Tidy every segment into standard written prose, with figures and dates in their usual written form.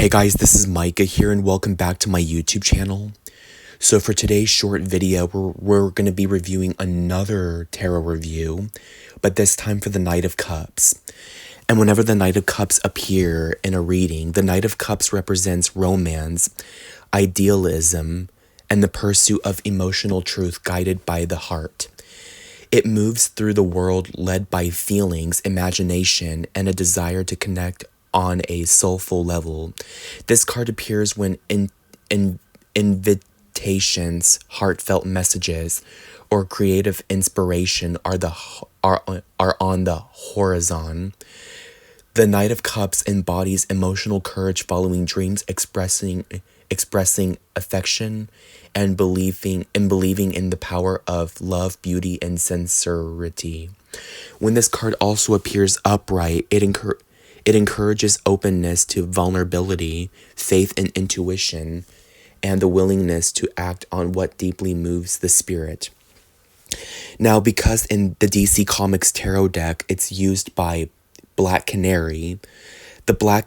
Hey guys, this is Micah here and welcome back to my YouTube channel. So for today's short video, we're going to be reviewing another tarot review, but this time for the Knight of Cups. And whenever the Knight of Cups appear in a reading, the Knight of Cups represents romance, idealism, and the pursuit of emotional truth guided by the heart. It moves through the world led by feelings, imagination, and a desire to connect on a soulful level. This card appears when invitations, heartfelt messages, or creative inspiration are on the horizon. The Knight of Cups embodies emotional courage following dreams, expressing affection, and believing in the power of love, beauty, and sincerity. When this card also appears upright, it encourages openness to vulnerability, faith and intuition, and the willingness to act on what deeply moves the spirit. Now, because in the DC Comics tarot deck, it's used by Black Canary, the Black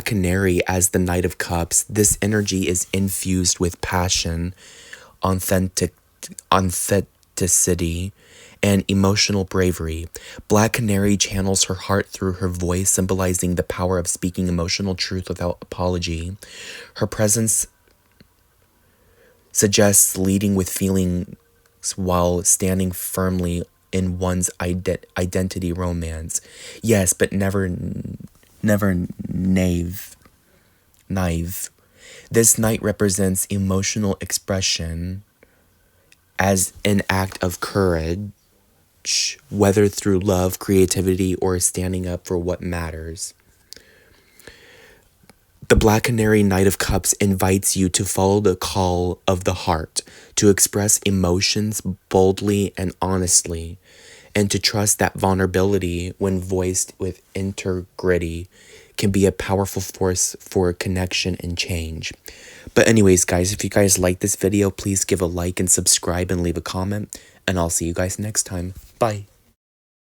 Canary as the Knight of Cups, this energy is infused with passion, authenticity, and emotional bravery. Black Canary channels her heart through her voice, symbolizing the power of speaking emotional truth without apology. Her presence suggests leading with feelings while standing firmly in one's identity romance. Yes, but never naive. This knight represents emotional expression as an act of courage, whether through love, creativity, or standing up for what matters. The Black Canary Knight of Cups invites you to follow the call of the heart, to express emotions boldly and honestly, and to trust that vulnerability, when voiced with integrity, can be a powerful force for connection and change. But anyways, guys, if you guys like this video, please give a like and subscribe and leave a comment, and I'll see you guys next time. Bye.